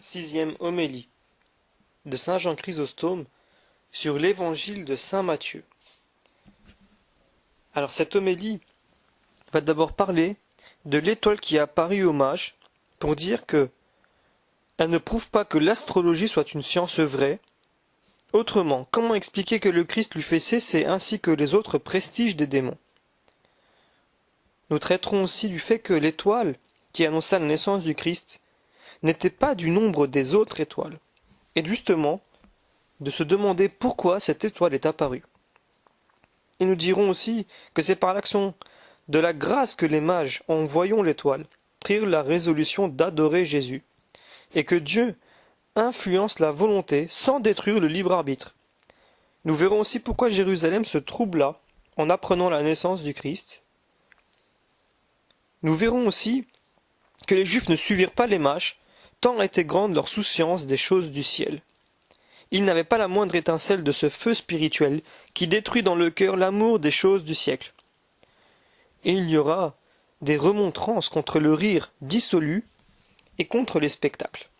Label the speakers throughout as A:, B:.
A: Sixième homélie de saint Jean Chrysostome sur l'évangile de saint Matthieu. Alors cette homélie va d'abord parler de l'étoile qui a apparu aux mages pour dire que elle ne prouve pas que l'astrologie soit une science vraie. Autrement, comment expliquer que le Christ lui fait cesser ainsi que les autres prestiges des démons? Nous traiterons aussi du fait que l'étoile qui annonça la naissance du Christ n'était pas du nombre des autres étoiles, et justement de se demander pourquoi cette étoile est apparue. Et nous dirons aussi que c'est par l'action de la grâce que les mages, en voyant l'étoile, prirent la résolution d'adorer Jésus, et que Dieu influence la volonté sans détruire le libre arbitre. Nous verrons aussi pourquoi Jérusalem se troubla en apprenant la naissance du Christ. Nous verrons aussi que les Juifs ne suivirent pas les mages, tant était grande leur souciance des choses du ciel. Ils n'avaient pas la moindre étincelle de ce feu spirituel qui détruit dans le cœur l'amour des choses du siècle. Et il y aura des remontrances contre le rire dissolu et contre les spectacles.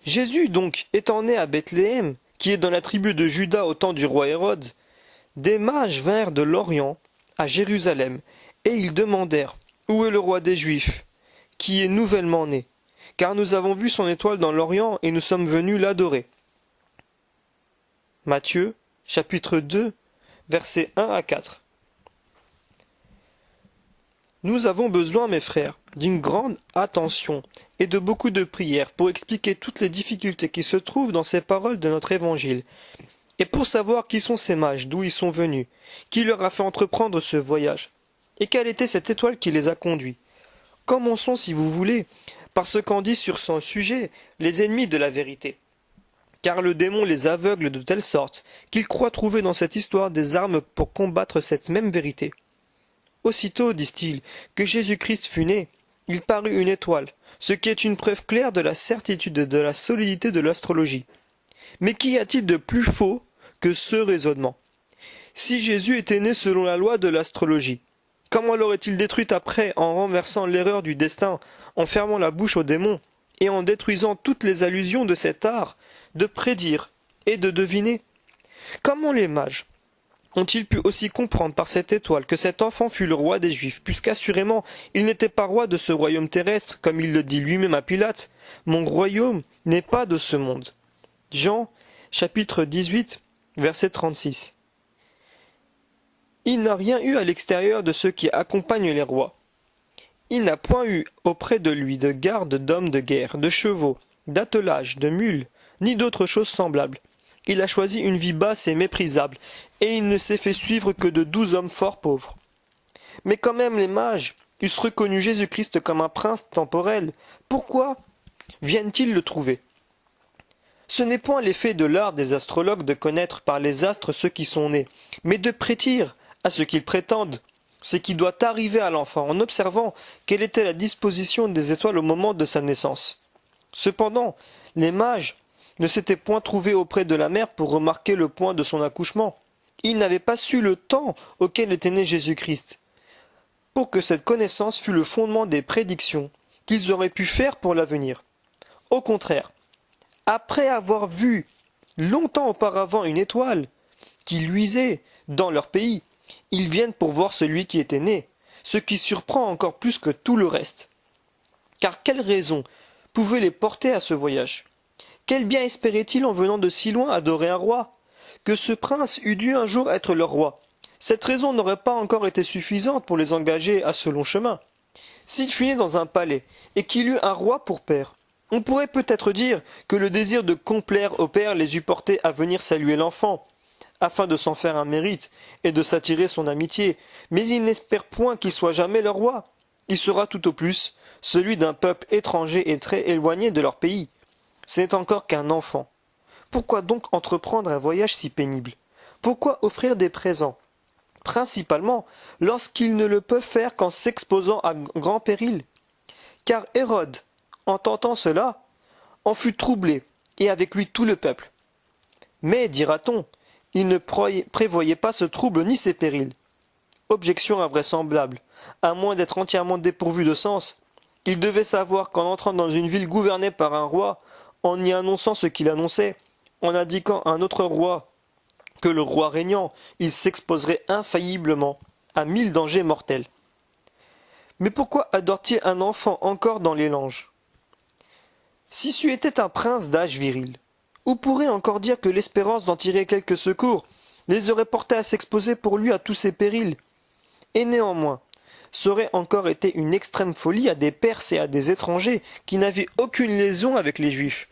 A: Jésus, donc, étant né à Bethléem, qui est dans la tribu de Juda au temps du roi Hérode, des mages vinrent de l'Orient à Jérusalem, et ils demandèrent « Où est le roi des Juifs, qui est nouvellement né? Car nous avons vu son étoile dans l'Orient, et nous sommes venus l'adorer. » Matthieu, chapitre 2, versets 1 à 4. Nous avons besoin, mes frères, d'une grande attention et de beaucoup de prières pour expliquer toutes les difficultés qui se trouvent dans ces paroles de notre évangile, et pour savoir qui sont ces mages, d'où ils sont venus, qui leur a fait entreprendre ce voyage, et quelle était cette étoile qui les a conduits. Commençons, si vous voulez, par ce qu'en disent sur son sujet les ennemis de la vérité. Car le démon les aveugle de telle sorte qu'ils croient trouver dans cette histoire des armes pour combattre cette même vérité. Aussitôt, disent-ils, que Jésus-Christ fut né, il parut une étoile, ce qui est une preuve claire de la certitude et de la solidité de l'astrologie. Mais qu'y a-t-il de plus faux que ce raisonnement? Si Jésus était né selon la loi de l'astrologie, comment l'aurait-il détruite après en renversant l'erreur du destin, en fermant la bouche aux démons, et en détruisant toutes les allusions de cet art de prédire et de deviner? Comment les mages ont-ils pu aussi comprendre par cette étoile que cet enfant fut le roi des Juifs, puisqu'assurément il n'était pas roi de ce royaume terrestre, comme il le dit lui-même à Pilate, « Mon royaume n'est pas de ce monde ». Jean, chapitre 18, verset 36. Il n'a rien eu à l'extérieur de ceux qui accompagnent les rois. Il n'a point eu auprès de lui de garde d'hommes de guerre, de chevaux, d'attelage, de mules, ni d'autres choses semblables. Il a choisi une vie basse et méprisable, et il ne s'est fait suivre que de 12 hommes fort pauvres. Mais quand même les mages eussent reconnu Jésus-Christ comme un prince temporel. Pourquoi viennent-ils le trouver? Ce n'est point l'effet de l'art des astrologues de connaître par les astres ceux qui sont nés, mais de prédire à ce qu'ils prétendent ce qui doit arriver à l'enfant en observant quelle était la disposition des étoiles au moment de sa naissance. Cependant, les mages ne s'étaient point trouvés auprès de la mère pour remarquer le point de son accouchement. Ils n'avaient pas su le temps auquel était né Jésus-Christ, pour que cette connaissance fût le fondement des prédictions qu'ils auraient pu faire pour l'avenir. Au contraire, après avoir vu longtemps auparavant une étoile qui luisait dans leur pays, ils viennent pour voir celui qui était né, ce qui surprend encore plus que tout le reste. Car quelle raison pouvait les porter à ce voyage? Quel bien espérait-il en venant de si loin adorer un roi? Que ce prince eût dû un jour être leur roi. Cette raison n'aurait pas encore été suffisante pour les engager à ce long chemin. S'il fut né dans un palais, et qu'il eut un roi pour père, on pourrait peut-être dire que le désir de complaire au père les eût portés à venir saluer l'enfant, afin de s'en faire un mérite, et de s'attirer son amitié, mais ils n'espèrent point qu'il soit jamais leur roi. Il sera tout au plus celui d'un peuple étranger et très éloigné de leur pays. Ce n'est encore qu'un enfant. Pourquoi donc entreprendre un voyage si pénible? Pourquoi offrir des présents? Principalement lorsqu'ils ne le peuvent faire qu'en s'exposant à grand péril. Car Hérode, en tentant cela, en fut troublé, et avec lui tout le peuple. Mais, dira-t-on, il ne prévoyait pas ce trouble ni ces périls. Objection invraisemblable, à moins d'être entièrement dépourvu de sens. Il devait savoir qu'en entrant dans une ville gouvernée par un roi, en y annonçant ce qu'il annonçait, en indiquant à un autre roi que le roi régnant, il s'exposerait infailliblement à 1000 dangers mortels. Mais pourquoi adore-t-il un enfant encore dans les langes? Si c'eût été un prince d'âge viril, on pourrait encore dire que l'espérance d'en tirer quelque secours les aurait portés à s'exposer pour lui à tous ces périls. Et néanmoins, ça aurait encore été une extrême folie à des Perses et à des étrangers qui n'avaient aucune liaison avec les Juifs,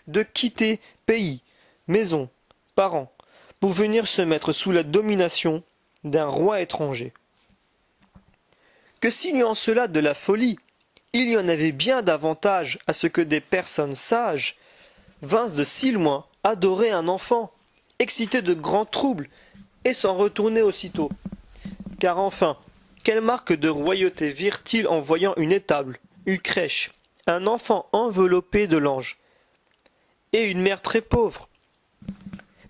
A: de quitter pays, maison, parents, pour venir se mettre sous la domination d'un roi étranger. Que s'il y en cela de la folie, il y en avait bien davantage à ce que des personnes sages vinssent de si loin adorer un enfant, exciter de grands troubles, et s'en retourner aussitôt. Car enfin, quelle marque de royauté virent-ils en voyant une étable, une crèche, un enfant enveloppé de l'ange, et une mère très pauvre?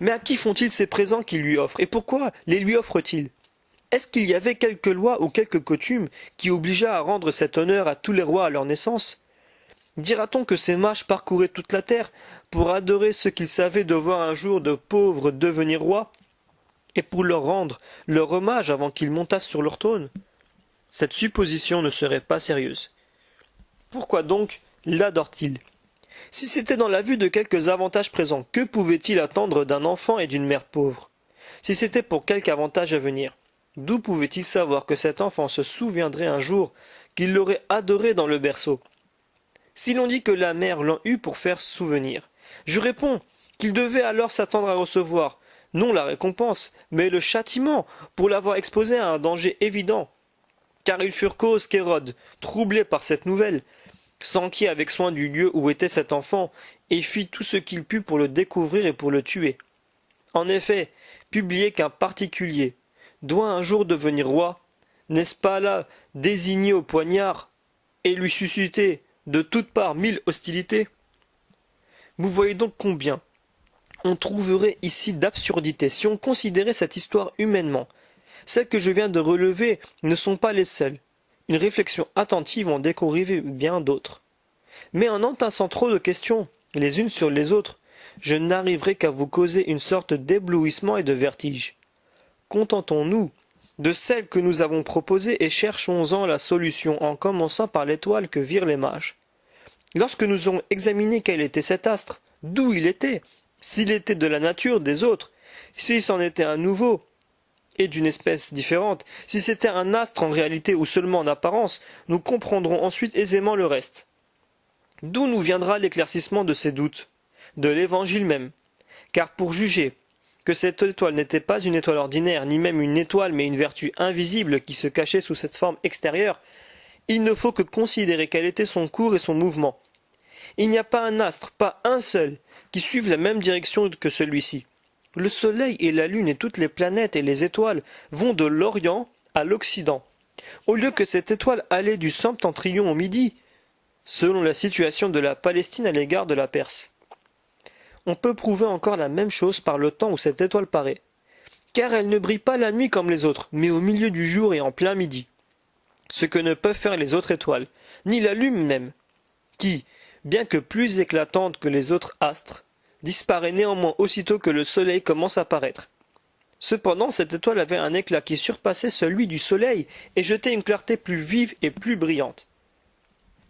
A: Mais à qui font-ils ces présents qu'ils lui offrent, et pourquoi les lui offrent-ils? Est-ce qu'il y avait quelque loi ou quelque coutume qui obligeât à rendre cet honneur à tous les rois à leur naissance? Dira-t-on que ces mages parcouraient toute la terre pour adorer ceux qu'ils savaient devoir un jour de pauvres devenir rois, et pour leur rendre leur hommage avant qu'ils montassent sur leur trône? Cette supposition ne serait pas sérieuse. Pourquoi donc l'adore-t-il? Si c'était dans la vue de quelques avantages présents, que pouvait-il attendre d'un enfant et d'une mère pauvre? Si c'était pour quelque avantage à venir, d'où pouvait-il savoir que cet enfant se souviendrait un jour qu'il l'aurait adoré dans le berceau? Si l'on dit que la mère l'en eut pour faire souvenir, je réponds qu'il devait alors s'attendre à recevoir, non la récompense, mais le châtiment, pour l'avoir exposé à un danger évident. Car ils furent cause qu'Hérode, troublé par cette nouvelle, s'enquit avec soin du lieu où était cet enfant, et fit tout ce qu'il put pour le découvrir et pour le tuer. En effet, publier qu'un particulier doit un jour devenir roi, n'est-ce pas là désigné au poignard, et lui susciter de toutes parts 1000 hostilités? Vous voyez donc combien on trouverait ici d'absurdité si on considérait cette histoire humainement. Celles que je viens de relever ne sont pas les seules. Une réflexion attentive en découvrirait bien d'autres. Mais en entassant trop de questions, les unes sur les autres, je n'arriverai qu'à vous causer une sorte d'éblouissement et de vertige. Contentons-nous de celles que nous avons proposées et cherchons-en la solution en commençant par l'étoile que virent les mages. Lorsque nous aurons examiné quel était cet astre, d'où il était, s'il était de la nature des autres, s'il s'en était un nouveau et d'une espèce différente, si c'était un astre en réalité ou seulement en apparence, nous comprendrons ensuite aisément le reste. D'où nous viendra l'éclaircissement de ces doutes? De l'Évangile même. Car pour juger que cette étoile n'était pas une étoile ordinaire, ni même une étoile, mais une vertu invisible qui se cachait sous cette forme extérieure, il ne faut que considérer quel était son cours et son mouvement. Il n'y a pas un astre, pas un seul, qui suive la même direction que celui-ci. Le soleil et la lune et toutes les planètes et les étoiles vont de l'Orient à l'Occident, au lieu que cette étoile allait du septentrion au midi, selon la situation de la Palestine à l'égard de la Perse. On peut prouver encore la même chose par le temps où cette étoile paraît, car elle ne brille pas la nuit comme les autres, mais au milieu du jour et en plein midi, ce que ne peuvent faire les autres étoiles, ni la lune même, qui, bien que plus éclatante que les autres astres, disparaît néanmoins aussitôt que le soleil commence à paraître. Cependant, cette étoile avait un éclat qui surpassait celui du soleil et jetait une clarté plus vive et plus brillante.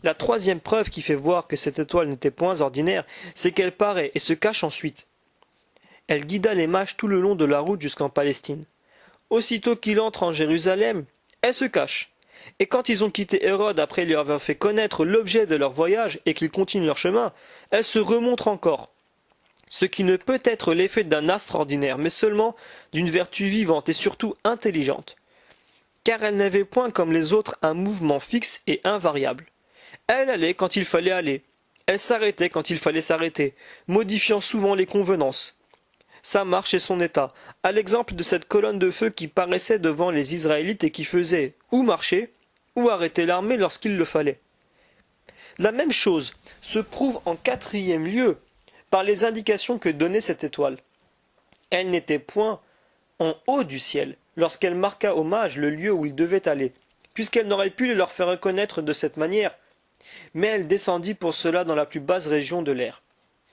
A: La troisième preuve qui fait voir que cette étoile n'était point ordinaire, c'est qu'elle paraît et se cache ensuite. Elle guida les mages tout le long de la route jusqu'en Palestine. Aussitôt qu'ils entrent en Jérusalem, elle se cache. Et quand ils ont quitté Hérode après lui avoir fait connaître l'objet de leur voyage et qu'ils continuent leur chemin, elle se remontre encore. Ce qui ne peut être l'effet d'un astre ordinaire, mais seulement d'une vertu vivante et surtout intelligente. Car elle n'avait point comme les autres un mouvement fixe et invariable. Elle allait quand il fallait aller. Elle s'arrêtait quand il fallait s'arrêter, modifiant souvent les convenances. Sa marche et son état, à l'exemple de cette colonne de feu qui paraissait devant les Israélites et qui faisait ou marcher, ou arrêter l'armée lorsqu'il le fallait. La même chose se prouve en quatrième lieu par les indications que donnait cette étoile. Elle n'était point en haut du ciel lorsqu'elle marqua aux mages le lieu où ils devaient aller, puisqu'elle n'aurait pu le leur faire reconnaître de cette manière, Mais elle descendit pour cela dans la plus basse région de l'air.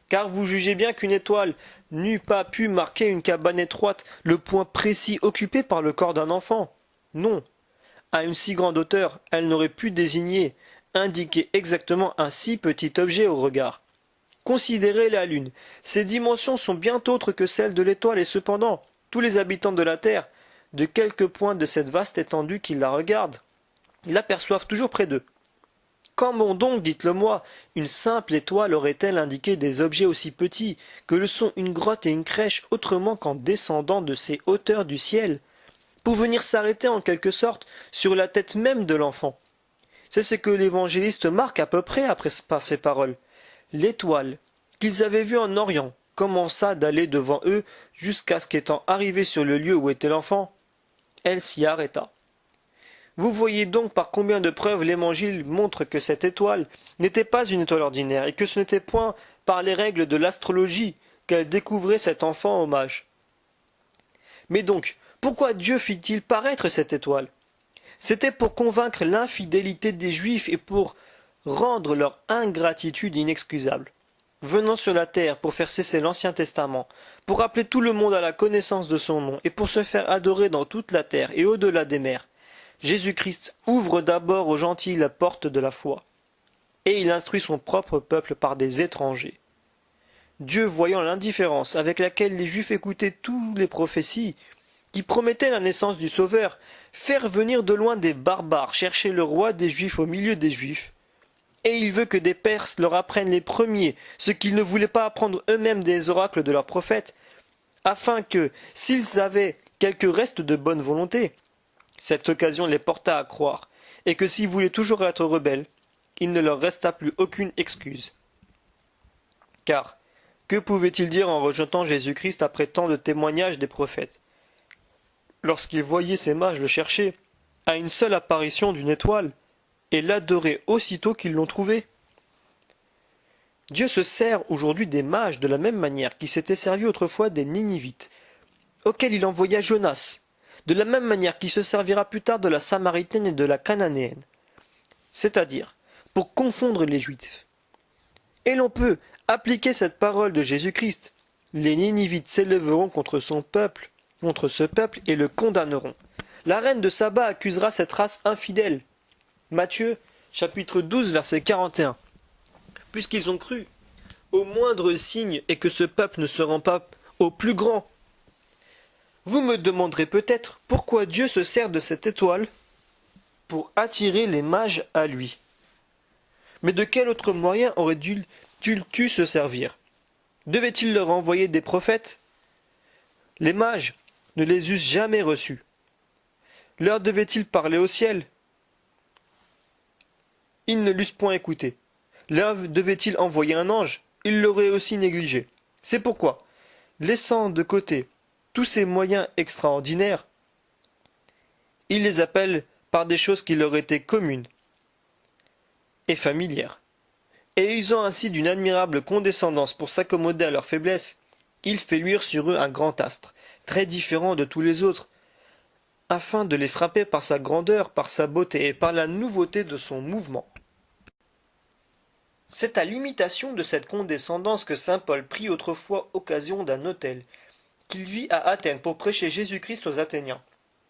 A: Car vous jugez bien qu'une étoile n'eût pas pu marquer une cabane étroite, le point précis occupé par le corps d'un enfant. Non. À une si grande hauteur, elle n'aurait pu désigner, indiquer exactement un si petit objet au regard. Considérez la Lune. Ses dimensions sont bien autres que celles de l'étoile, et cependant, tous les habitants de la Terre, de quelque point de cette vaste étendue qu'ils la regardent, l'aperçoivent toujours près d'eux. Comment donc, dites-le-moi, une simple étoile aurait-elle indiqué des objets aussi petits que le sont une grotte et une crèche autrement qu'en descendant de ces hauteurs du ciel, pour venir s'arrêter en quelque sorte sur la tête même de l'enfant? C'est ce que l'évangéliste marque à peu près par ces paroles. L'étoile, qu'ils avaient vue en Orient, commença d'aller devant eux jusqu'à ce qu'étant arrivée sur le lieu où était l'enfant, elle s'y arrêta. Vous voyez donc par combien de preuves l'Évangile montre que cette étoile n'était pas une étoile ordinaire et que ce n'était point par les règles de l'astrologie qu'elle découvrait cet enfant au mage. Mais donc, pourquoi Dieu fit-il paraître cette étoile? C'était pour convaincre l'infidélité des Juifs et pour rendre leur ingratitude inexcusable. Venant sur la terre pour faire cesser l'Ancien Testament, pour appeler tout le monde à la connaissance de son nom et pour se faire adorer dans toute la terre et au-delà des mers, Jésus-Christ ouvre d'abord aux gentils la porte de la foi, et il instruit son propre peuple par des étrangers. Dieu, voyant l'indifférence avec laquelle les Juifs écoutaient toutes les prophéties qui promettaient la naissance du Sauveur, faire venir de loin des barbares chercher le roi des Juifs au milieu des Juifs, et il veut que des Perses leur apprennent les premiers ce qu'ils ne voulaient pas apprendre eux-mêmes des oracles de leurs prophètes, afin que, s'ils avaient quelque reste de bonne volonté, cette occasion les porta à croire, et que s'ils voulaient toujours être rebelles, il ne leur resta plus aucune excuse. Car, que pouvaient-ils dire en rejetant Jésus-Christ après tant de témoignages des prophètes? Lorsqu'ils voyaient ces mages le chercher, à une seule apparition d'une étoile, et l'adorer aussitôt qu'ils l'ont trouvé. Dieu se sert aujourd'hui des mages de la même manière qu'il s'était servi autrefois des Ninivites, auxquels il envoya Jonas, de la même manière qu'il se servira plus tard de la Samaritaine et de la Cananéenne, c'est-à-dire pour confondre les Juifs. Et l'on peut appliquer cette parole de Jésus-Christ. Les Ninivites s'élèveront contre ce peuple, et le condamneront. La reine de Saba accusera cette race infidèle. Matthieu, chapitre 12, verset 41. Puisqu'ils ont cru au moindre signe et que ce peuple ne se rend pas au plus grand. Vous me demanderez peut-être pourquoi Dieu se sert de cette étoile pour attirer les mages à lui. Mais de quel autre moyen aurait-il se servir? Devait-il leur envoyer des prophètes? Les mages ne les eussent jamais reçus. Leur devait-il parler au ciel? Ils ne l'eussent point écouté. Leur devait-il envoyer un ange? Ils l'auraient aussi négligé. C'est pourquoi, laissant de côté tous ces moyens extraordinaires, il les appelle par des choses qui leur étaient communes et familières. Et usant ainsi d'une admirable condescendance pour s'accommoder à leur faiblesse, il fait luire sur eux un grand astre, très différent de tous les autres, afin de les frapper par sa grandeur, par sa beauté et par la nouveauté de son mouvement. C'est à l'imitation de cette condescendance que saint Paul prit autrefois occasion d'un autel, qu'il vit à Athènes pour prêcher Jésus-Christ aux Athéniens,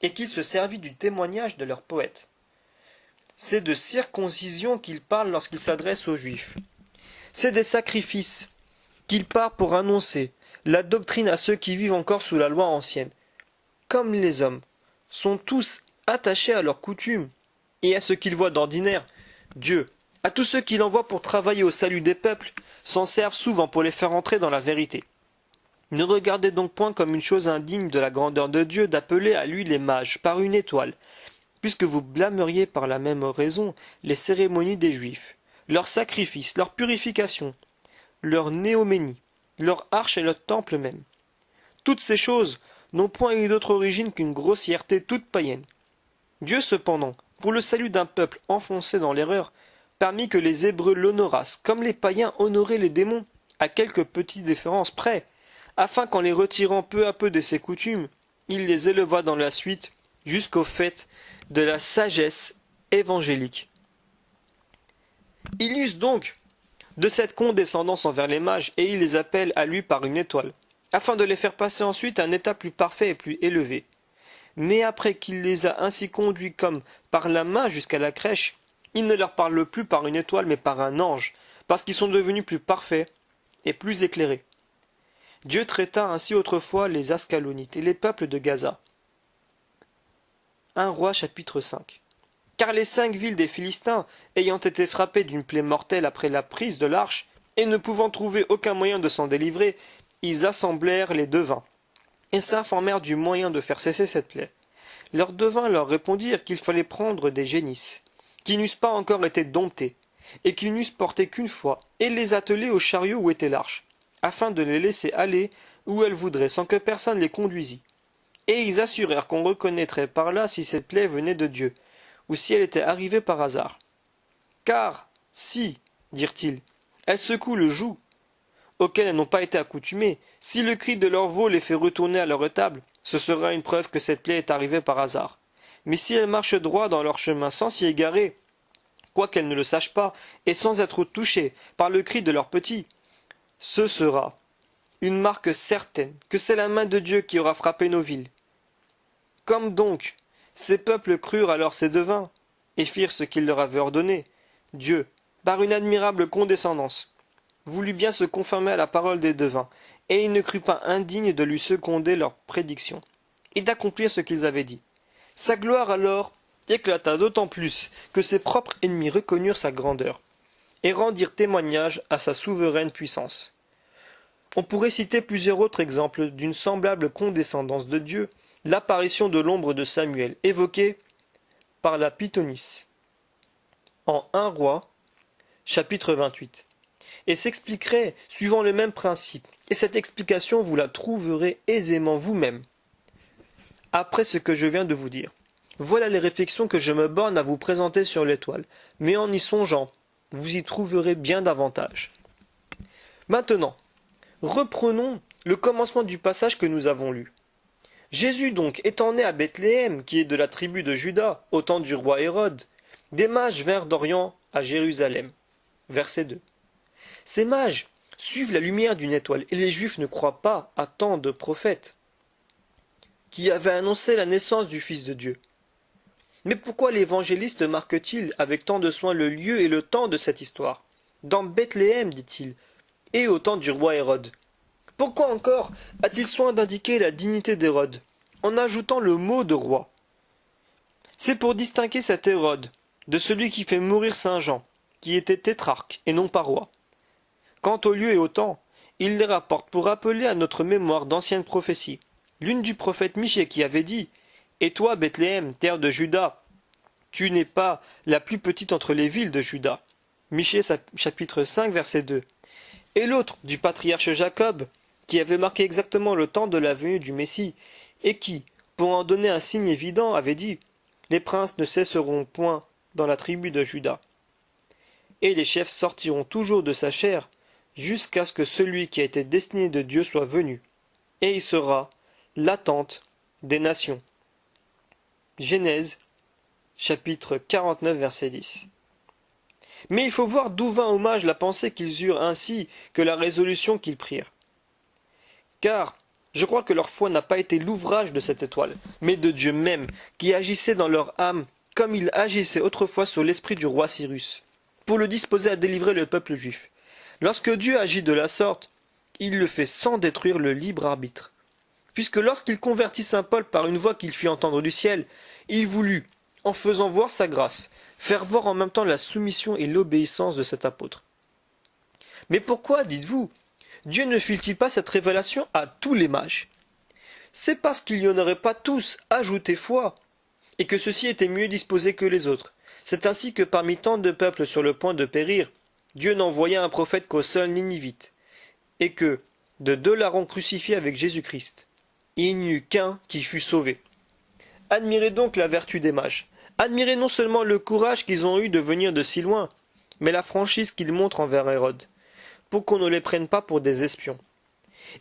A: et qu'il se servit du témoignage de leurs poètes. C'est de circoncision qu'il parle lorsqu'il s'adresse aux Juifs. C'est des sacrifices qu'il part pour annoncer la doctrine à ceux qui vivent encore sous la loi ancienne. Comme les hommes sont tous attachés à leurs coutumes et à ce qu'ils voient d'ordinaire, Dieu, à tous ceux qu'il envoie pour travailler au salut des peuples, s'en servent souvent pour les faire entrer dans la vérité. Ne regardez donc point comme une chose indigne de la grandeur de Dieu d'appeler à lui les mages par une étoile, puisque vous blâmeriez par la même raison les cérémonies des Juifs, leurs sacrifices, leur purification, leur néoménie, leur arche et leur temple même. Toutes ces choses n'ont point eu d'autre origine qu'une grossièreté toute païenne. Dieu cependant, pour le salut d'un peuple enfoncé dans l'erreur, permit que les Hébreux l'honorassent, comme les païens honoraient les démons, à quelques petites différences près, afin qu'en les retirant peu à peu de ses coutumes, il les éleva dans la suite jusqu'au fait de la sagesse évangélique. Il use donc de cette condescendance envers les mages, et il les appelle à lui par une étoile, afin de les faire passer ensuite à un état plus parfait et plus élevé. Mais après qu'il les a ainsi conduits comme par la main jusqu'à la crèche, il ne leur parle plus par une étoile mais par un ange, parce qu'ils sont devenus plus parfaits et plus éclairés. Dieu traita ainsi autrefois les Ascalonites et les peuples de Gaza. 1 Roi chapitre 5. Car les 5 villes des Philistins, ayant été frappées d'une plaie mortelle après la prise de l'arche, et ne pouvant trouver aucun moyen de s'en délivrer, ils assemblèrent les devins, et s'informèrent du moyen de faire cesser cette plaie. Leurs devins leur répondirent qu'il fallait prendre des génisses, qui n'eussent pas encore été domptés, et qu'ils n'eussent porté qu'une fois, et les atteler au chariot où était l'arche, afin de les laisser aller où elles voudraient, sans que personne les conduisît. Et ils assurèrent qu'on reconnaîtrait par là si cette plaie venait de Dieu, ou si elle était arrivée par hasard. Car, si, dirent-ils, elles secouent le joug, auquel elles n'ont pas été accoutumées, si le cri de leur veau les fait retourner à leur étable, ce sera une preuve que cette plaie est arrivée par hasard. Mais si elles marchent droit dans leur chemin sans s'y égarer, quoiqu'elles ne le sachent pas, et sans être touchées par le cri de leurs petits, ce sera une marque certaine que c'est la main de Dieu qui aura frappé nos villes. Comme donc ces peuples crurent alors ces devins, et firent ce qu'il leur avait ordonné, Dieu, par une admirable condescendance, voulut bien se conformer à la parole des devins, et il ne crut pas indigne de lui seconder leurs prédictions, et d'accomplir ce qu'ils avaient dit. Sa gloire alors éclata d'autant plus que ses propres ennemis reconnurent sa grandeur, et rendirent témoignage à sa souveraine puissance. On pourrait citer plusieurs autres exemples d'une semblable condescendance de Dieu, l'apparition de l'ombre de Samuel, évoquée par la Pythonisse, en 1 Roi, chapitre 28, et s'expliquerait suivant le même principe, et cette explication vous la trouverez aisément vous-même, après ce que je viens de vous dire. Voilà les réflexions que je me borne à vous présenter sur l'étoile, mais en y songeant, vous y trouverez bien davantage. Maintenant, reprenons le commencement du passage que nous avons lu. Jésus donc étant né à Bethléem, qui est de la tribu de Juda, au temps du roi Hérode, des mages vinrent d'Orient à Jérusalem. Verset 2. Ces mages suivent la lumière d'une étoile, et les Juifs ne croient pas à tant de prophètes qui avaient annoncé la naissance du Fils de Dieu. Mais pourquoi l'évangéliste marque-t-il avec tant de soin le lieu et le temps de cette histoire? Dans Bethléem, dit-il, et au temps du roi Hérode. Pourquoi encore a-t-il soin d'indiquer la dignité d'Hérode, en ajoutant le mot de roi? C'est pour distinguer cet Hérode de celui qui fait mourir saint Jean, qui était tétrarque et non pas roi. Quant au lieu et au temps, il les rapporte pour rappeler à notre mémoire d'anciennes prophéties. L'une du prophète Michée qui avait dit « Et toi, Bethléem, terre de Juda, tu n'es pas la plus petite entre les villes de Juda. » Michée chapitre 5 verset 2. Et l'autre du patriarche Jacob, qui avait marqué exactement le temps de la venue du Messie, et qui, pour en donner un signe évident, avait dit « Les princes ne cesseront point dans la tribu de Juda. Et les chefs sortiront toujours de sa chair, jusqu'à ce que celui qui a été destiné de Dieu soit venu, et il sera l'attente des nations. » Genèse, chapitre 49, verset 10. Mais il faut voir d'où vint hommage la pensée qu'ils eurent ainsi que la résolution qu'ils prirent. Car je crois que leur foi n'a pas été l'ouvrage de cette étoile, mais de Dieu même, qui agissait dans leur âme comme il agissait autrefois sur l'esprit du roi Cyrus, pour le disposer à délivrer le peuple juif. Lorsque Dieu agit de la sorte, il le fait sans détruire le libre arbitre. Puisque lorsqu'il convertit saint Paul par une voix qu'il fit entendre du ciel, il voulut, en faisant voir sa grâce, faire voir en même temps la soumission et l'obéissance de cet apôtre. Mais pourquoi, dites-vous, Dieu ne fit-il pas cette révélation à tous les mages? C'est parce qu'il n'y en aurait pas tous ajouté foi, et que ceux-ci étaient mieux disposés que les autres. C'est ainsi que parmi tant de peuples sur le point de périr, Dieu n'envoya un prophète qu'au seul Ninivite, et que, de 2 larrons crucifiés avec Jésus-Christ, il n'y eut qu'un qui fut sauvé. Admirez donc la vertu des mages. Admirez non seulement le courage qu'ils ont eu de venir de si loin, mais la franchise qu'ils montrent envers Hérode, pour qu'on ne les prenne pas pour des espions.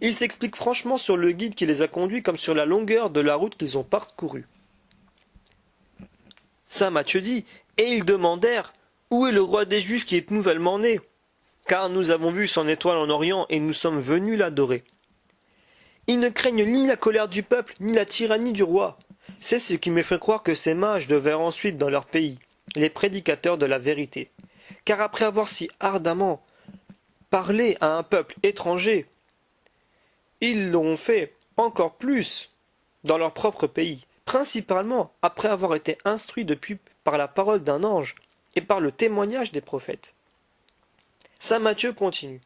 A: Ils s'expliquent franchement sur le guide qui les a conduits comme sur la longueur de la route qu'ils ont parcourue. Saint Matthieu dit « Et ils demandèrent Où est le roi des Juifs qui est nouvellement né? Car nous avons vu son étoile en Orient et nous sommes venus l'adorer. » Ils ne craignent ni la colère du peuple, ni la tyrannie du roi. C'est ce qui me fait croire que ces mages devinrent ensuite dans leur pays les prédicateurs de la vérité. Car après avoir si ardemment parlé à un peuple étranger, ils l'ont fait encore plus dans leur propre pays, principalement après avoir été instruits depuis par la parole d'un ange et par le témoignage des prophètes. Saint Matthieu continue.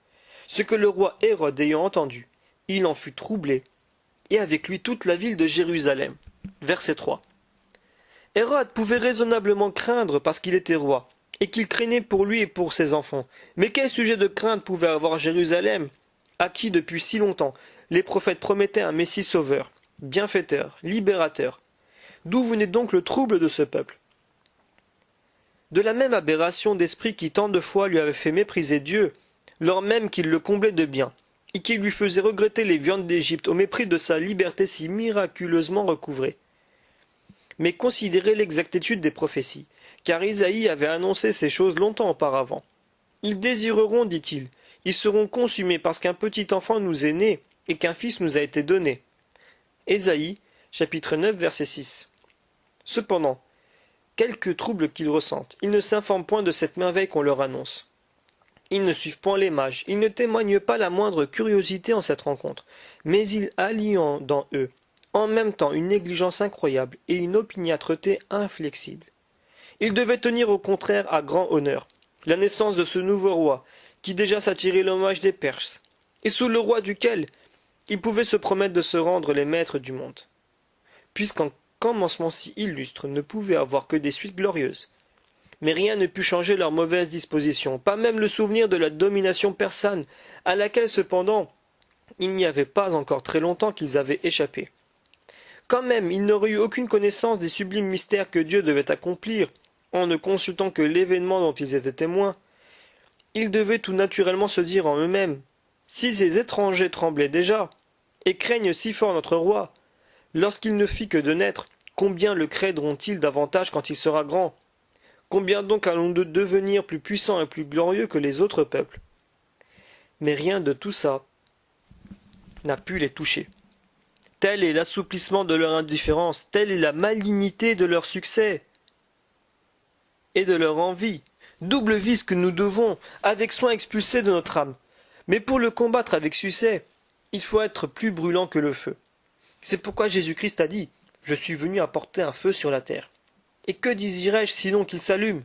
A: Ce que le roi Hérode ayant entendu, il en fut troublé, et avec lui toute la ville de Jérusalem. Verset 3. Hérode pouvait raisonnablement craindre parce qu'il était roi, et qu'il craignait pour lui et pour ses enfants. Mais quel sujet de crainte pouvait avoir Jérusalem, à qui depuis si longtemps les prophètes promettaient un Messie sauveur, bienfaiteur, libérateur? D'où venait donc le trouble de ce peuple? De la même aberration d'esprit qui tant de fois lui avait fait mépriser Dieu, lors même qu'il le comblait de biens, et qui lui faisait regretter les viandes d'Égypte au mépris de sa liberté si miraculeusement recouvrée. Mais considérez l'exactitude des prophéties, car Isaïe avait annoncé ces choses longtemps auparavant. Ils désireront, dit-il, ils seront consumés parce qu'un petit enfant nous est né et qu'un fils nous a été donné. Ésaïe, chapitre 9, verset 6. Cependant, quelque trouble qu'ils ressentent, ils ne s'informent point de cette merveille qu'on leur annonce. Ils ne suivent point les mages, ils ne témoignent pas la moindre curiosité en cette rencontre, mais ils allient dans eux, en même temps une négligence incroyable et une opiniâtreté inflexible. Ils devaient tenir au contraire à grand honneur la naissance de ce nouveau roi, qui déjà s'attirait l'hommage des Perses, et sous le roi duquel ils pouvaient se promettre de se rendre les maîtres du monde. Puisqu'un commencement si illustre ne pouvait avoir que des suites glorieuses. Mais rien ne put changer leur mauvaise disposition, pas même le souvenir de la domination persane, à laquelle cependant il n'y avait pas encore très longtemps qu'ils avaient échappé. Quand même, ils n'auraient eu aucune connaissance des sublimes mystères que Dieu devait accomplir, en ne consultant que l'événement dont ils étaient témoins. Ils devaient tout naturellement se dire en eux-mêmes, si ces étrangers tremblaient déjà, et craignent si fort notre roi, lorsqu'il ne fit que de naître, combien le craindront-ils davantage quand il sera grand? Combien donc allons-nous devenir plus puissants et plus glorieux que les autres peuples? Mais rien de tout ça n'a pu les toucher. Tel est l'assouplissement de leur indifférence, telle est la malignité de leur succès et de leur envie, double vice que nous devons, avec soin expulser de notre âme. Mais pour le combattre avec succès, il faut être plus brûlant que le feu. C'est pourquoi Jésus-Christ a dit « Je suis venu apporter un feu sur la terre ». Et que désirais-je sinon qu'il s'allume?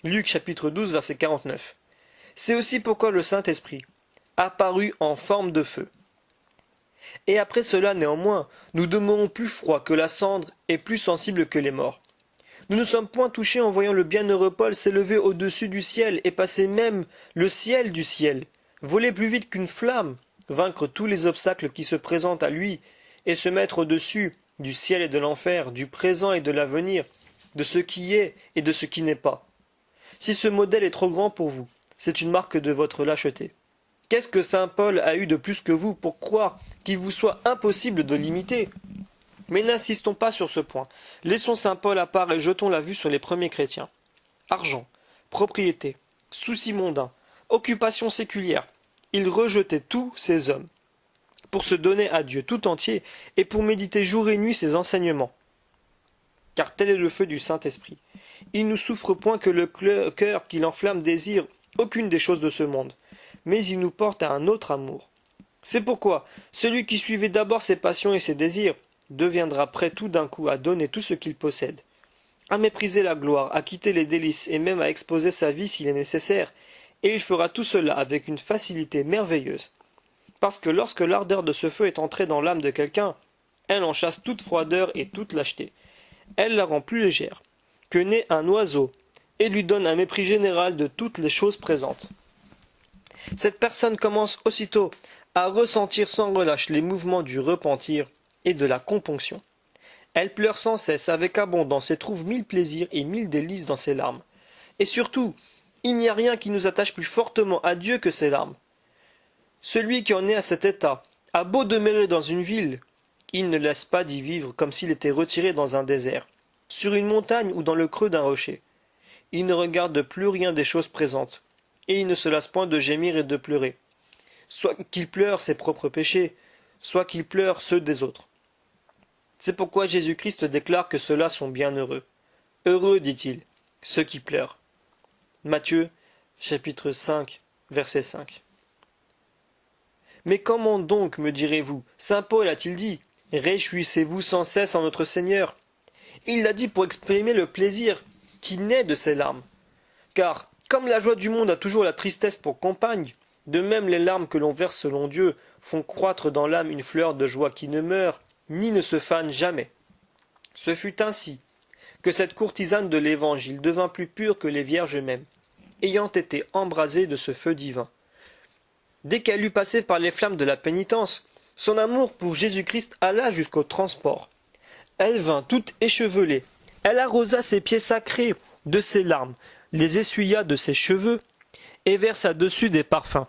A: Luc chapitre 12 verset 49. C'est aussi pourquoi le Saint-Esprit apparut en forme de feu. Et après cela néanmoins, nous demeurons plus froids que la cendre et plus sensibles que les morts. Nous ne sommes point touchés en voyant le bienheureux Paul s'élever au-dessus du ciel et passer même le ciel du ciel, voler plus vite qu'une flamme, vaincre tous les obstacles qui se présentent à lui et se mettre au-dessus du ciel et de l'enfer, du présent et de l'avenir, de ce qui est et de ce qui n'est pas. Si ce modèle est trop grand pour vous, c'est une marque de votre lâcheté. Qu'est-ce que saint Paul a eu de plus que vous pour croire qu'il vous soit impossible de l'imiter? Mais n'insistons pas sur ce point. Laissons saint Paul à part et jetons la vue sur les premiers chrétiens. Argent, propriété, soucis mondains, occupations séculières, ils rejetaient tous ces hommes pour se donner à Dieu tout entier et pour méditer jour et nuit ses enseignements. Car tel est le feu du Saint-Esprit. Il ne souffre point que le cœur qui l'enflamme désire aucune des choses de ce monde, mais il nous porte à un autre amour. C'est pourquoi celui qui suivait d'abord ses passions et ses désirs deviendra prêt tout d'un coup à donner tout ce qu'il possède, à mépriser la gloire, à quitter les délices et même à exposer sa vie s'il est nécessaire, et il fera tout cela avec une facilité merveilleuse. Parce que lorsque l'ardeur de ce feu est entrée dans l'âme de quelqu'un, elle en chasse toute froideur et toute lâcheté. Elle la rend plus légère que naît un oiseau et lui donne un mépris général de toutes les choses présentes. Cette personne commence aussitôt à ressentir sans relâche les mouvements du repentir et de la componction. Elle pleure sans cesse avec abondance et trouve 1000 plaisirs et 1000 délices dans ses larmes. Et surtout, il n'y a rien qui nous attache plus fortement à Dieu que ses larmes. Celui qui en est à cet état a beau demeurer dans une ville, il ne laisse pas d'y vivre comme s'il était retiré dans un désert, sur une montagne ou dans le creux d'un rocher. Il ne regarde plus rien des choses présentes, et il ne se lasse point de gémir et de pleurer. Soit qu'il pleure ses propres péchés, soit qu'il pleure ceux des autres. C'est pourquoi Jésus-Christ déclare que ceux-là sont bienheureux. Heureux, dit-il, ceux qui pleurent. Matthieu, chapitre 5, verset 5. Mais comment donc, me direz-vous, saint Paul a-t-il dit, réjouissez-vous sans cesse en notre Seigneur. Il l'a dit pour exprimer le plaisir qui naît de ses larmes. Car, comme la joie du monde a toujours la tristesse pour compagne, de même les larmes que l'on verse selon Dieu font croître dans l'âme une fleur de joie qui ne meurt, ni ne se fane jamais. Ce fut ainsi que cette courtisane de l'Évangile devint plus pure que les vierges mêmes, ayant été embrasée de ce feu divin. Dès qu'elle eut passé par les flammes de la pénitence, son amour pour Jésus-Christ alla jusqu'au transport. Elle vint toute échevelée, elle arrosa ses pieds sacrés de ses larmes, les essuya de ses cheveux, et versa dessus des parfums.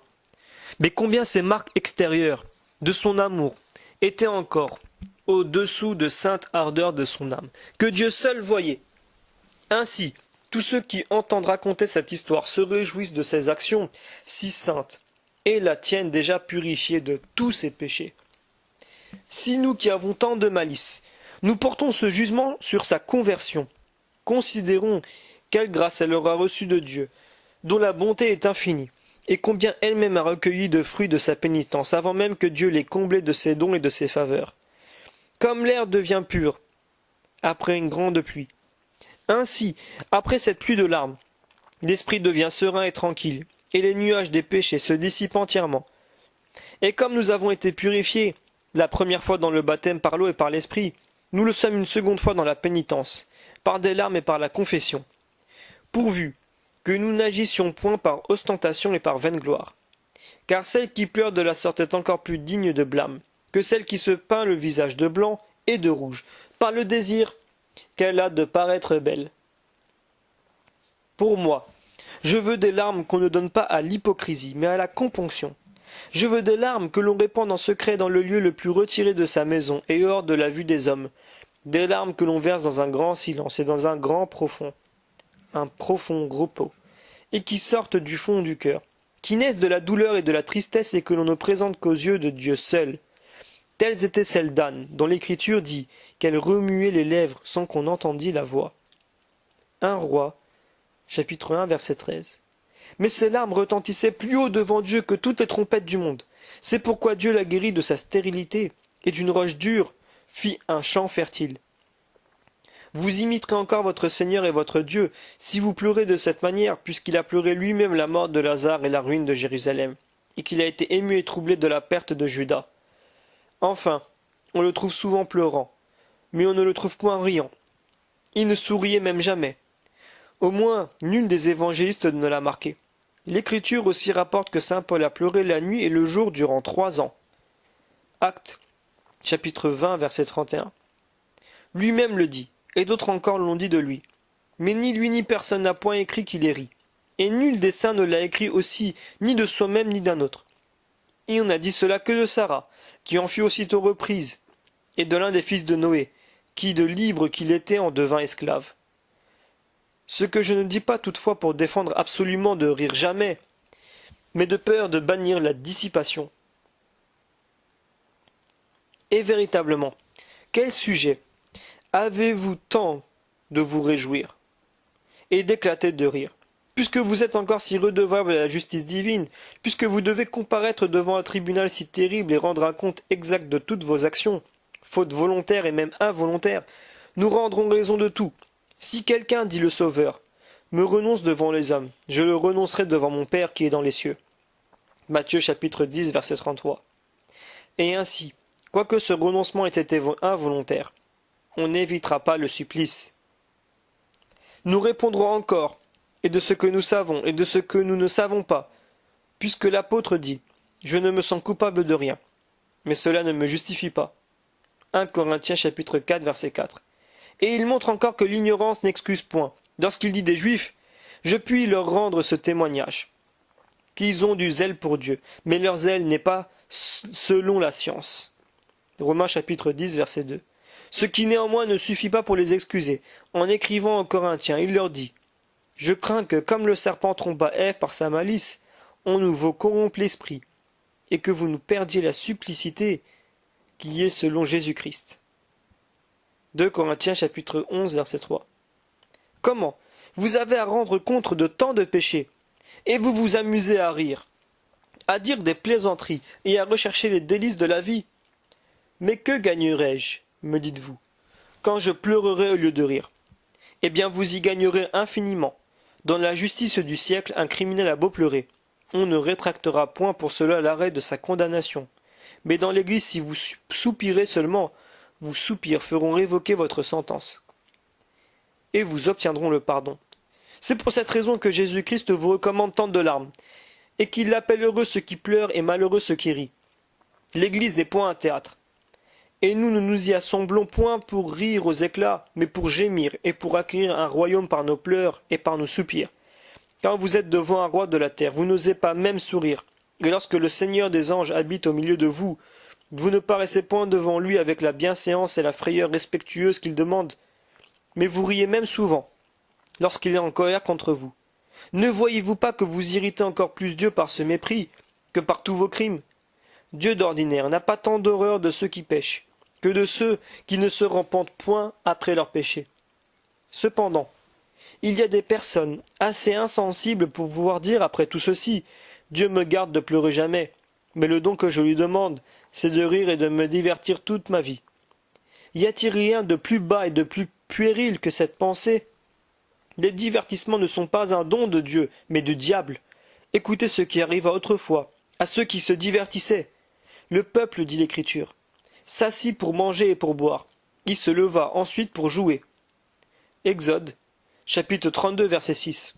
A: Mais combien ces marques extérieures de son amour étaient encore au-dessous de sainte ardeur de son âme, que Dieu seul voyait. Ainsi, tous ceux qui entendent raconter cette histoire se réjouissent de ses actions si saintes, et la tiennent déjà purifiée de tous ses péchés. Si nous qui avons tant de malice, nous portons ce jugement sur sa conversion, considérons quelle grâce elle aura reçue de Dieu, dont la bonté est infinie, et combien elle-même a recueilli de fruits de sa pénitence, avant même que Dieu l'ait comblée de ses dons et de ses faveurs. Comme l'air devient pur après une grande pluie, ainsi, après cette pluie de larmes, l'esprit devient serein et tranquille, et les nuages des péchés se dissipent entièrement. Et comme nous avons été purifiés la première fois dans le baptême par l'eau et par l'esprit, nous le sommes une seconde fois dans la pénitence, par des larmes et par la confession, pourvu que nous n'agissions point par ostentation et par vaine gloire. Car celle qui pleure de la sorte est encore plus digne de blâme que celle qui se peint le visage de blanc et de rouge, par le désir qu'elle a de paraître belle. Pour moi, je veux des larmes qu'on ne donne pas à l'hypocrisie, mais à la componction. Je veux des larmes que l'on répand en secret dans le lieu le plus retiré de sa maison et hors de la vue des hommes, des larmes que l'on verse dans un grand silence et dans un profond repos, et qui sortent du fond du cœur, qui naissent de la douleur et de la tristesse et que l'on ne présente qu'aux yeux de Dieu seul. Telles étaient celles d'Anne, dont l'Écriture dit qu'elle remuait les lèvres sans qu'on entendît la voix. 1 Roi, chapitre 1, verset 13. Mais ces larmes retentissaient plus haut devant Dieu que toutes les trompettes du monde. C'est pourquoi Dieu la guérit de sa stérilité, et d'une roche dure fit un champ fertile. Vous imiterez encore votre Seigneur et votre Dieu, si vous pleurez de cette manière, puisqu'il a pleuré lui-même la mort de Lazare et la ruine de Jérusalem, et qu'il a été ému et troublé de la perte de Juda. Enfin, on le trouve souvent pleurant, mais on ne le trouve point riant. Il ne souriait même jamais. Au moins, nul des évangélistes ne l'a marqué. L'Écriture aussi rapporte que saint Paul a pleuré la nuit et le jour durant 3 ans. Actes, chapitre 20, verset 31. Lui-même le dit, et d'autres encore l'ont dit de lui. Mais ni lui ni personne n'a point écrit qu'il ait ri. Et nul des saints ne l'a écrit aussi, ni de soi-même ni d'un autre. Et on n'a dit cela que de Sarah, qui en fut aussitôt reprise, et de l'un des fils de Noé, qui de libre qu'il était en devint esclave. Ce que je ne dis pas toutefois pour défendre absolument de rire jamais, mais de peur de bannir la dissipation. Et véritablement, quel sujet avez-vous tant de vous réjouir et d'éclater de rire, puisque vous êtes encore si redevable à la justice divine, puisque vous devez comparaître devant un tribunal si terrible et rendre un compte exact de toutes vos actions, fautes volontaires et même involontaires, nous rendrons raison de tout. Si quelqu'un, dit le Sauveur, me renonce devant les hommes, je le renoncerai devant mon Père qui est dans les cieux. Matthieu chapitre 10, verset 33. Et ainsi, quoique ce renoncement ait été involontaire, on n'évitera pas le supplice. Nous répondrons encore, et de ce que nous savons, et de ce que nous ne savons pas, puisque l'apôtre dit « Je ne me sens coupable de rien », mais cela ne me justifie pas. 1 Corinthiens chapitre 4, verset 4. Et il montre encore que l'ignorance n'excuse point, lorsqu'il dit des Juifs « Je puis leur rendre ce témoignage », qu'ils ont du zèle pour Dieu, mais leur zèle n'est pas selon la science. Romains chapitre 10, verset 2. Ce qui néanmoins ne suffit pas pour les excuser. En écrivant aux Corinthiens, il leur dit Je crains que, comme le serpent trompa Ève par sa malice, on ne vous corrompe l'esprit, et que vous nous perdiez la simplicité qui est selon Jésus-Christ. 2 Corinthiens chapitre 11 verset 3. Comment? Vous avez à rendre compte de tant de péchés, et vous vous amusez à rire, à dire des plaisanteries et à rechercher les délices de la vie. Mais que gagnerai-je, me dites-vous, quand je pleurerai au lieu de rire? Eh bien vous y gagnerez infiniment. Dans la justice du siècle, un criminel a beau pleurer, on ne rétractera point pour cela l'arrêt de sa condamnation. Mais dans l'Église, si vous soupirez seulement, vos soupirs feront révoquer votre sentence, et vous obtiendront le pardon. C'est pour cette raison que Jésus-Christ vous recommande tant de larmes, et qu'il appelle heureux ceux qui pleurent et malheureux ceux qui rient. L'Église n'est point un théâtre, et nous ne nous y assemblons point pour rire aux éclats, mais pour gémir et pour acquérir un royaume par nos pleurs et par nos soupirs. Quand vous êtes devant un roi de la terre, vous n'osez pas même sourire, et lorsque le Seigneur des anges habite au milieu de vous, vous ne paraissez point devant lui avec la bienséance et la frayeur respectueuse qu'il demande, mais vous riez même souvent, lorsqu'il est en colère contre vous. Ne voyez-vous pas que vous irritez encore plus Dieu par ce mépris que par tous vos crimes? Dieu d'ordinaire n'a pas tant d'horreur de ceux qui pêchent, que de ceux qui ne se repentent point après leur péché. Cependant, il y a des personnes assez insensibles pour pouvoir dire après tout ceci, Dieu me garde de pleurer jamais, mais le don que je lui demande, c'est de rire et de me divertir toute ma vie. Y a-t-il rien de plus bas et de plus puéril que cette pensée? Les divertissements ne sont pas un don de Dieu, mais du diable. Écoutez ce qui arriva autrefois, à ceux qui se divertissaient. Le peuple, dit l'Écriture, s'assit pour manger et pour boire. Il se leva ensuite pour jouer. Exode, chapitre 32, verset 6.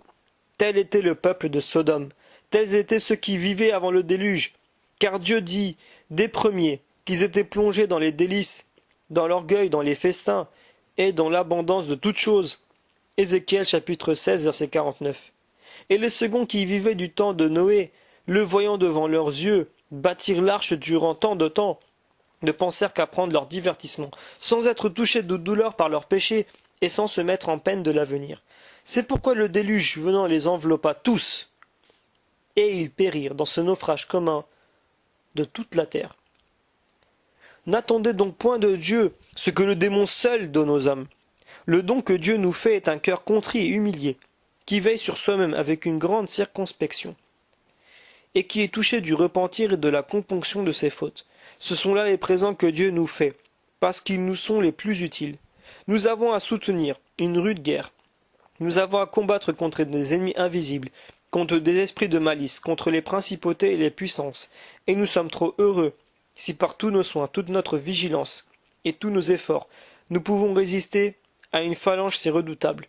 A: Tel était le peuple de Sodome, tels étaient ceux qui vivaient avant le déluge, car Dieu dit, des premiers, qu'ils étaient plongés dans les délices, dans l'orgueil, dans les festins, et dans l'abondance de toutes choses. Ézéchiel chapitre 16, verset 49. Et les seconds qui vivaient du temps de Noé, le voyant devant leurs yeux, bâtir l'arche durant tant de temps, ne pensèrent qu'à prendre leur divertissement, sans être touchés de douleur par leurs péchés, et sans se mettre en peine de l'avenir. C'est pourquoi le déluge venant les enveloppa tous, et ils périrent dans ce naufrage commun de toute la terre. N'attendez donc point de Dieu ce que le démon seul donne aux hommes. Le don que Dieu nous fait est un cœur contrit et humilié, qui veille sur soi-même avec une grande circonspection, et qui est touché du repentir et de la componction de ses fautes. Ce sont là les présents que Dieu nous fait, parce qu'ils nous sont les plus utiles. Nous avons à soutenir une rude guerre. Nous avons à combattre contre des ennemis invisibles, contre des esprits de malice, contre les principautés et les puissances, et nous sommes trop heureux si par tous nos soins, toute notre vigilance et tous nos efforts, nous pouvons résister à une phalange si redoutable.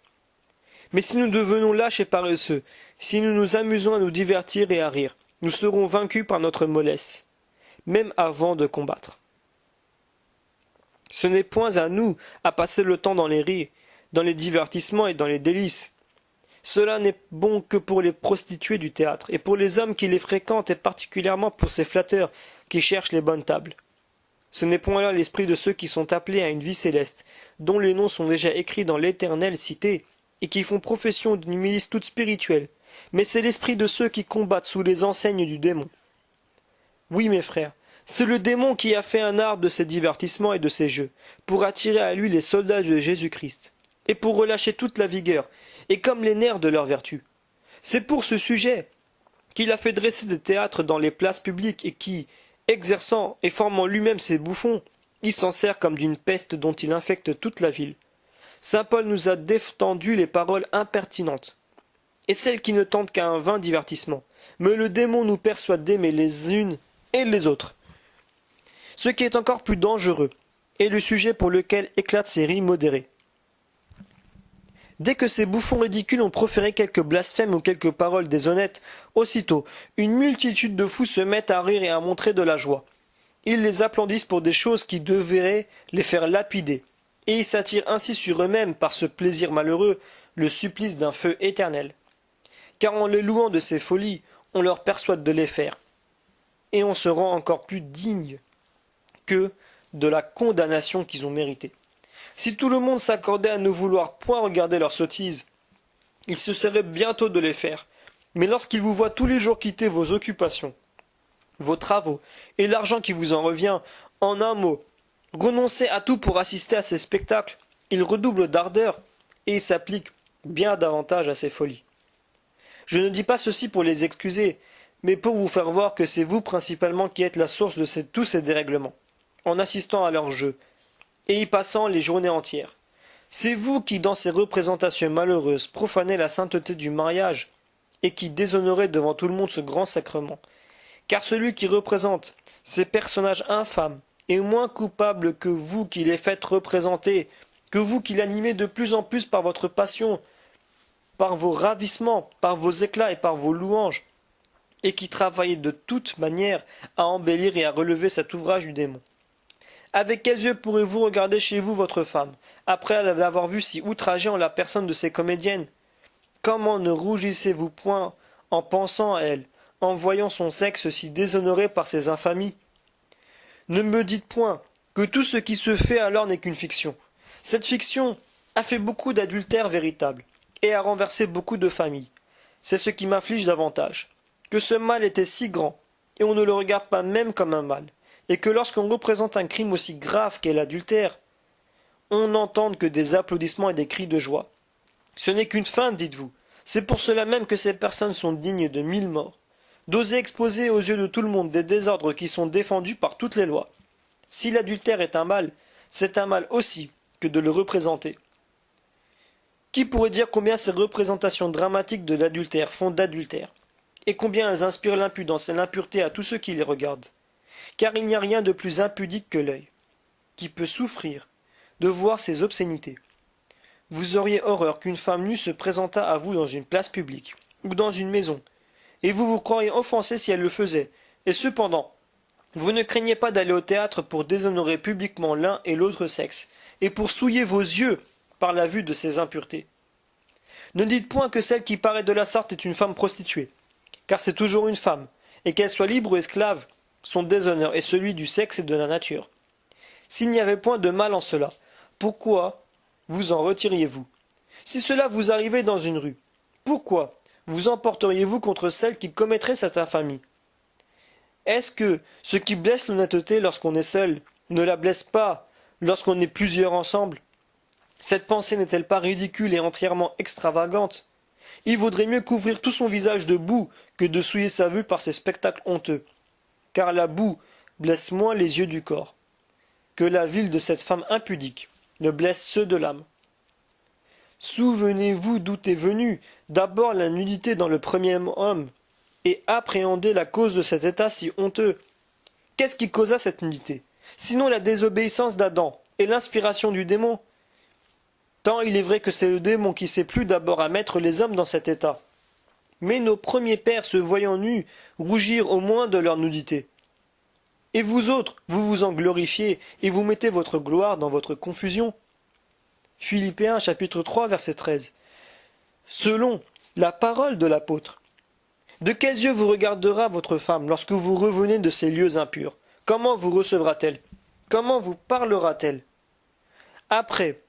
A: Mais si nous devenons lâches et paresseux, si nous nous amusons à nous divertir et à rire, nous serons vaincus par notre mollesse, même avant de combattre. Ce n'est point à nous à passer le temps dans les rires, dans les divertissements et dans les délices. Cela n'est bon que pour les prostituées du théâtre, et pour les hommes qui les fréquentent, et particulièrement pour ces flatteurs qui cherchent les bonnes tables. Ce n'est point là l'esprit de ceux qui sont appelés à une vie céleste, dont les noms sont déjà écrits dans l'éternelle cité, et qui font profession d'une milice toute spirituelle, mais c'est l'esprit de ceux qui combattent sous les enseignes du démon. Oui, mes frères, c'est le démon qui a fait un art de ces divertissements et de ces jeux, pour attirer à lui les soldats de Jésus-Christ, et pour relâcher toute la vigueur, et comme les nerfs de leur vertu. C'est pour ce sujet qu'il a fait dresser des théâtres dans les places publiques et qui, exerçant et formant lui-même ses bouffons, il s'en sert comme d'une peste dont il infecte toute la ville. Saint Paul nous a défendu les paroles impertinentes, et celles qui ne tentent qu'à un vain divertissement, mais le démon nous persuade d'aimer les unes et les autres. Ce qui est encore plus dangereux est le sujet pour lequel éclatent ces rires modérés. Dès que ces bouffons ridicules ont proféré quelques blasphèmes ou quelques paroles déshonnêtes, aussitôt, une multitude de fous se mettent à rire et à montrer de la joie. Ils les applaudissent pour des choses qui devraient les faire lapider, et ils s'attirent ainsi sur eux-mêmes, par ce plaisir malheureux, le supplice d'un feu éternel. Car en les louant de ces folies, on leur persuade de les faire, et on se rend encore plus digne que de la condamnation qu'ils ont méritée. Si tout le monde s'accordait à ne vouloir point regarder leurs sottises, il se serait bientôt de les faire. Mais lorsqu'il vous voit tous les jours quitter vos occupations, vos travaux, et l'argent qui vous en revient, en un mot, renoncer à tout pour assister à ces spectacles, il redouble d'ardeur, et il s'applique bien davantage à ces folies. Je ne dis pas ceci pour les excuser, mais pour vous faire voir que c'est vous principalement qui êtes la source de tous ces dérèglements, en assistant à leurs jeux, et y passant les journées entières. C'est vous qui, dans ces représentations malheureuses, profanez la sainteté du mariage, et qui déshonorez devant tout le monde ce grand sacrement. Car celui qui représente ces personnages infâmes est moins coupable que vous qui les faites représenter, que vous qui l'animez de plus en plus par votre passion, par vos ravissements, par vos éclats et par vos louanges, et qui travaillez de toute manière à embellir et à relever cet ouvrage du démon. Avec quels yeux pourrez-vous regarder chez vous votre femme, après l'avoir vue si outragée en la personne de ces comédiennes? Comment ne rougissez-vous point en pensant à elle, en voyant son sexe si déshonoré par ces infamies? Ne me dites point que tout ce qui se fait alors n'est qu'une fiction. Cette fiction a fait beaucoup d'adultères véritables, et a renversé beaucoup de familles. C'est ce qui m'afflige davantage, que ce mal était si grand, et on ne le regarde pas même comme un mal, et que lorsqu'on représente un crime aussi grave qu'est l'adultère, on n'entende que des applaudissements et des cris de joie. Ce n'est qu'une feinte, dites-vous. C'est pour cela même que ces personnes sont dignes de 1000 morts. D'oser exposer aux yeux de tout le monde des désordres qui sont défendus par toutes les lois. Si l'adultère est un mal, c'est un mal aussi que de le représenter. Qui pourrait dire combien ces représentations dramatiques de l'adultère font d'adultère, et combien elles inspirent l'impudence et l'impureté à tous ceux qui les regardent? Car il n'y a rien de plus impudique que l'œil, qui peut souffrir de voir ces obscénités. Vous auriez horreur qu'une femme nue se présentât à vous dans une place publique, ou dans une maison, et vous vous croiriez offensé si elle le faisait, et cependant, vous ne craignez pas d'aller au théâtre pour déshonorer publiquement l'un et l'autre sexe, et pour souiller vos yeux par la vue de ces impuretés. Ne dites point que celle qui paraît de la sorte est une femme prostituée, car c'est toujours une femme, et qu'elle soit libre ou esclave, son déshonneur est celui du sexe et de la nature. S'il n'y avait point de mal en cela, pourquoi vous en retiriez-vous? Si cela vous arrivait dans une rue, pourquoi vous emporteriez-vous contre celle qui commettrait cette infamie? Est-ce que ce qui blesse l'honnêteté lorsqu'on est seul ne la blesse pas lorsqu'on est plusieurs ensemble? Cette pensée n'est-elle pas ridicule et entièrement extravagante? Il vaudrait mieux couvrir tout son visage de boue que de souiller sa vue par ces spectacles honteux, car la boue blesse moins les yeux du corps que la ville de cette femme impudique ne blesse ceux de l'âme. Souvenez-vous d'où est venue d'abord la nudité dans le premier homme, et appréhendez la cause de cet état si honteux. Qu'est-ce qui causa cette nudité, sinon la désobéissance d'Adam et l'inspiration du démon? Tant il est vrai que c'est le démon qui s'est plu d'abord à mettre les hommes dans cet état. Mais nos premiers pères, se voyant nus, rougirent au moins de leur nudité. Et vous autres, vous vous en glorifiez, et vous mettez votre gloire dans votre confusion. Philippiens chapitre 3 verset 13. Selon la parole de l'apôtre, de quels yeux vous regardera votre femme lorsque vous revenez de ces lieux impurs? Comment vous recevra-t-elle? Comment vous parlera-t-elle? Après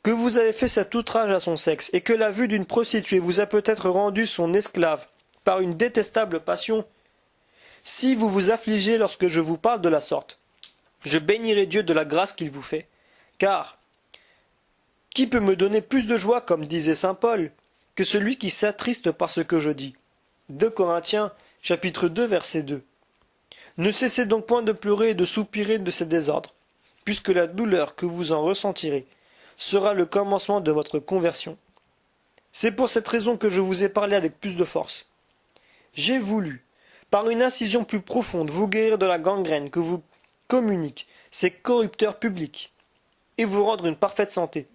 A: que vous avez fait cet outrage à son sexe, et que la vue d'une prostituée vous a peut-être rendu son esclave par une détestable passion, si vous vous affligez lorsque je vous parle de la sorte, je bénirai Dieu de la grâce qu'il vous fait. Car qui peut me donner plus de joie, comme disait saint Paul, que celui qui s'attriste par ce que je dis? 2 Corinthiens chapitre 2 verset 2. Ne cessez donc point de pleurer et de soupirer de ces désordres, puisque la douleur que vous en ressentirez sera le commencement de votre conversion. C'est pour cette raison que je vous ai parlé avec plus de force. J'ai voulu, par une incision plus profonde, vous guérir de la gangrène que vous communiquent ces corrupteurs publics, et vous rendre une parfaite santé.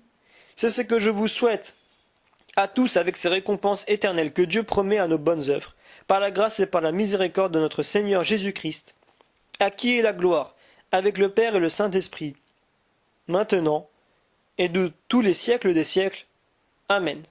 A: C'est ce que je vous souhaite à tous avec ces récompenses éternelles que Dieu promet à nos bonnes œuvres, par la grâce et par la miséricorde de notre Seigneur Jésus-Christ, à qui est la gloire, avec le Père et le Saint-Esprit, maintenant et de tous les siècles des siècles. Amen.